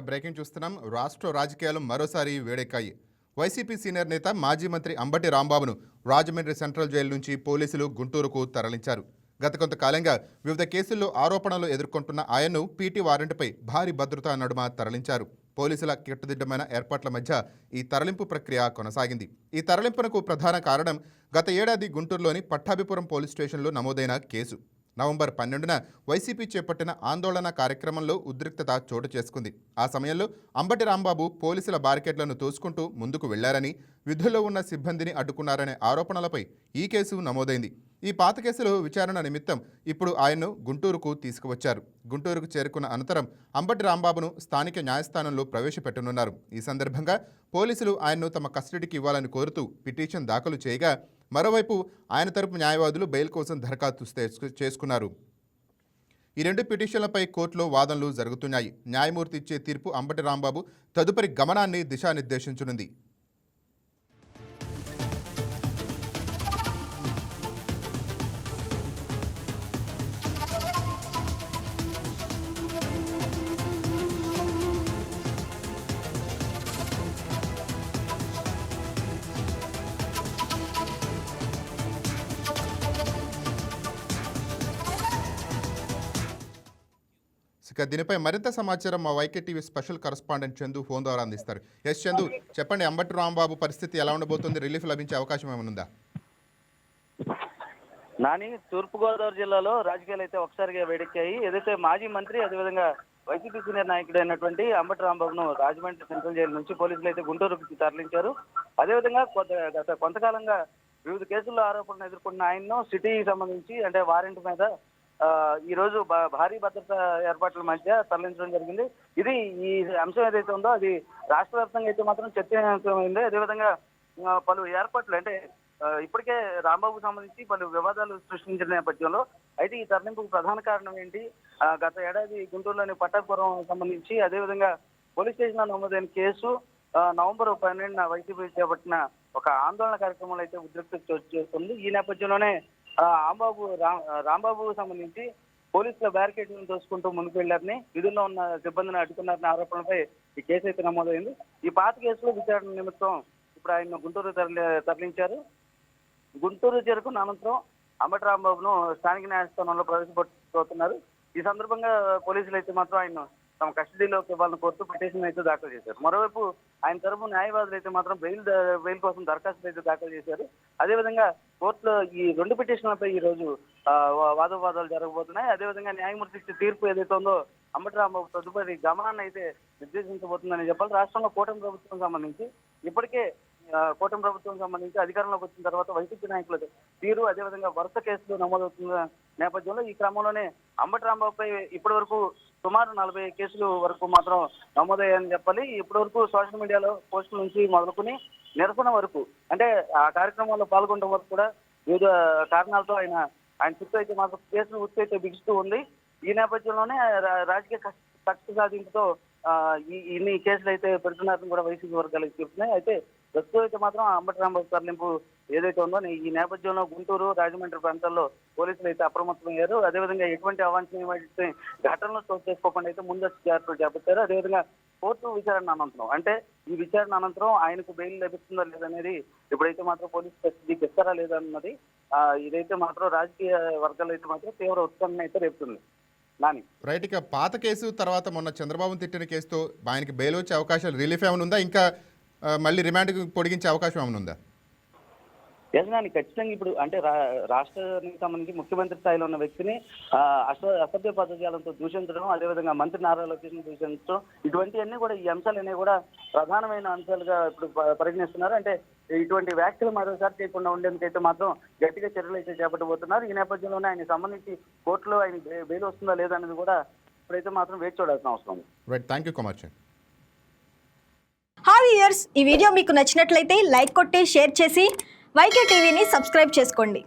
Breaking చూస్తున్నాం. రాష్ట్ర రాజకీయాలు మరోసారి వేడెక్కాయి. వైసీపీ సీనియర్ నేత మాజీ మంత్రి అంబటి రాంబాబును రాజమండ్రి సెంట్రల్ జైలు నుంచి పోలీసులు గుంటూరుకు తరలించారు. గత కొంతకాలంగా వివిధ కేసుల్లో ఆరోపణలు ఎదుర్కొంటున్న ఆయన్ను పీటీ వారెంట్పై భారీ భద్రతా నడుమ తరలించారు. పోలీసుల కట్టుదిట్టమైన ఏర్పాట్ల మధ్య ఈ తరలింపు ప్రక్రియ కొనసాగింది. ఈ తరలింపునకు ప్రధాన కారణం గత ఏడాది గుంటూరులోని పట్టాభిపురం పోలీస్ స్టేషన్లో నమోదైన కేసు. నవంబర్ 12న వైసీపీ చేపట్టిన ఆందోళన కార్యక్రమంలో ఉద్రిక్తత చోటు చేసుకుంది. ఆ సమయంలో అంబటి రాంబాబు పోలీసుల బారికేడ్లను తోసుకుంటూ ముందుకు వెళ్లారని, విధుల్లో ఉన్న సిబ్బందిని అడ్డుకున్నారనే ఆరోపణలపై ఈ కేసు నమోదైంది. ఈ పాత కేసులో విచారణ నిమిత్తం ఇప్పుడు ఆయన్ను గుంటూరుకు తీసుకువచ్చారు. గుంటూరుకు చేరుకున్న అనంతరం అంబటి రాంబాబును స్థానిక న్యాయస్థానంలో ప్రవేశపెట్టనున్నారు. ఈ సందర్భంగా పోలీసులు ఆయన్ను తమ కస్టడీకి ఇవ్వాలని కోరుతూ పిటిషన్ దాఖలు చేయగా, మరోవైపు ఆయన తరపు న్యాయవాదులు బెయిల్ కోసం దరఖాస్తు చేసుకున్నారు. ఈ రెండు పిటిషన్లపై కోర్టులో వాదనలు జరుగుతున్నాయి. న్యాయమూర్తి ఇచ్చే తీర్పు అంబటి రాంబాబు తదుపరి గమనాన్ని దిశానిర్దేశించనుంది. ఇక దీనిపై మరింత సమాచారం మా YK TV special correspondent Chandu phone ద్వారా అందిస్తారు. ఎస్ చందు, చెప్పండి, అంబటి రాంబాబు పరిస్థితి ఎలా ఉండబోతుంది? రిలీఫ్ లభించే అవకాశం ఏమైనా ఉందా? నాని, తూర్పుగోదావరి జిల్లాలో రాజకీయాలు అయితే ఒకసారిగా వేడెక్కాయి. ఏదైతే మాజీ మంత్రి, అదేవిధంగా వైసీపీ సీనియర్ నాయకుడు అయినటువంటి అంబటి రాంబాబును రాజమండ్రి సెంట్రల్ జైలు నుంచి పోలీసులు అయితే గుంటూరుకు తరలించారు. అదేవిధంగా గత కొంతకాలంగా వివిధ కేసుల్లో ఆరోపణలు ఎదుర్కొన్న ఆయన్ను సిటీకి సంబంధించి అంటే వారెంట్ మీద ఈ రోజు భారీ భద్రతా ఏర్పాట్ల మధ్య తరలించడం జరిగింది. ఇది ఈ అంశం ఏదైతే ఉందో అది రాష్ట్ర వ్యాప్తంగా అయితే మాత్రం చర్చనీయాంశమైంది. అదేవిధంగా పలు ఏర్పాట్లు అంటే ఇప్పటికే రాంబాబుకు సంబంధించి పలు వివాదాలు సృష్టించిన నేపథ్యంలో అయితే ఈ తరలింపుకు ప్రధాన కారణం ఏంటి? గత ఏడాది గుంటూరులోని పట్టాపురం సంబంధించి అదేవిధంగా పోలీస్ స్టేషన్ లో నమోదైన కేసు నవంబర్ 12న వైసీపీ చేపట్టిన ఒక ఆందోళన కార్యక్రమంలో అయితే ఉద్రిక్తత చోటు చేస్తుంది. ఈ నేపథ్యంలోనే రాంబాబు సంబంధించి పోలీసుల బ్యారికేడ్లను తోసుకుంటూ ముందుకు వెళ్లారని, విధుల్లో ఉన్న సిబ్బందిని అడ్డుకున్నారని ఆరోపణలపై ఈ కేసు అయితే నమోదైంది. ఈ పాత కేసులో విచారణ నిమిత్తం ఇప్పుడు ఆయన గుంటూరు తరలించారు. గుంటూరు చేరుకున్న అనంతరం అంబటి రాంబాబును స్థానిక న్యాయస్థానంలో ప్రవేశపెడుతున్నారు. ఈ సందర్భంగా పోలీసులు అయితే మాత్రం ఆయన తమ కస్టడీలోకి ఇవ్వాలని కోరుతూ పిటిషన్ అయితే దాఖలు చేశారు. మరోవైపు ఆయన తరపు న్యాయవాదులు అయితే మాత్రం బెయిల్ కోసం దరఖాస్తులు అయితే దాఖలు చేశారు. అదేవిధంగా కోర్టులో ఈ రెండు పిటిషన్లపై ఈ రోజు వాదోపాదాలు జరగబోతున్నాయి. అదేవిధంగా న్యాయమూర్తి ఇచ్చే తీర్పు ఏదైతే ఉందో అంబటి రాంబాబు తదుపరి గమనాన్ని అయితే నిర్దేశించబోతుందని చెప్పాలి. రాష్ట్రంలో కూటమి ప్రభుత్వం సంబంధించి ఇప్పటికే అధికారంలోకి వచ్చిన తర్వాత వైసీపీ నాయకుల తీరు, అదేవిధంగా వరుస కేసులు నమోదవుతున్న నేపథ్యంలో ఈ క్రమంలోనే అంబటి రాంబాబుపై ఇప్పటి వరకు సుమారు 40 కేసులు వరకు మాత్రం నమోదయ్యాయని చెప్పాలి. ఇప్పటి వరకు సోషల్ మీడియాలో పోస్టుల నుంచి మొదలుకొని నిరసన వరకు అంటే ఆ కార్యక్రమంలో పాల్గొనడం వరకు కూడా వివిధ కారణాలతో ఆయన చుట్టూ అయితే మాత్రం కేసులు ఉత్తు అయితే బిగుస్తూ ఉంది. ఈ నేపథ్యంలోనే రాజకీయ కక్ష సాధింపుతో ఇన్ని కేసులు అయితే పెడుతున్నారని కూడా వైసీపీ వర్గాలకు చెప్తున్నాయి. అయితే ప్రస్తుతం అయితే మాత్రం అంబటి రాంబాబు తరలింపు ఏదైతే ఉందో ఈ నేపథ్యంలో గుంటూరు, రాజమండ్రి ప్రాంతాల్లో పోలీసులు అయితే అప్రమత్తమయ్యారు. అదేవిధంగా ఎటువంటి అవాంఛనీయమైన ఘటనలు చోటు చేసుకోకుండా అయితే ముందస్తు జాగ్రత్తలు చేపట్టారు. అదేవిధంగా కోర్టు విచారణ అనంతరం అంటే ఈ విచారణ అనంతరం ఆయనకు బెయిల్ లభిస్తుందా లేదనేది ఇప్పుడైతే మాత్రం పోలీసు కస్టడీకి ఇస్తారా లేదా అన్నది ఇదైతే మాత్రం రాజకీయ వర్గాలు అయితే మాత్రం తీవ్ర ఉత్కంఠన అయితే రేపుతుంది. రైట్, ఇక పాత కేసు తర్వాత మొన్న చంద్రబాబు తిట్టిన కేసుతో ఆయనకి బెయిల్ వచ్చే అవకాశాలు, రిలీఫ్ ఏమైనా ఉందా? ఇంకా మళ్ళీ రిమాండ్కి పొడిగించే అవకాశం ఏమైనా ఉందా? యజమాని ఖచ్చితంగా ఇప్పుడు అంటే రాష్ట్రానికి సంబంధించి ముఖ్యమంత్రి స్థాయిలో ఉన్న వ్యక్తిని అసభ్య పదజాలంతో దూషించడం, అదేవిధంగా మంత్రి నారా లోకేష్ దూషించడం, ఇటువంటివన్నీ కూడా ఈ అంశాలన్నీ కూడా ప్రధానమైన అంశాలుగా ఇప్పుడు పరిగణిస్తున్నారు. అంటే ఇటువంటి వ్యాఖ్యలు మరోసారి చేయకుండా ఉండేందుకైతే మాత్రం గట్టిగా చర్యలు అయితే చేపట్టబోతున్నారు. ఈ నేపథ్యంలోనే ఆయన సంబంధించి కోర్టులో ఆయన బెయిల్ వస్తుందా లేదా అనేది కూడా ఇప్పుడైతే మాత్రం వేచి చూడాల్సిన అవసరం ఉంది. Right, thank you Kumar. Hi viewers, ఈ వీడియో మీకు నచ్చినట్లయితే లైక్ కొట్టి షేర్ చేసి వైకే టీవీని సబ్స్క్రైబ్ చేసుకోండి.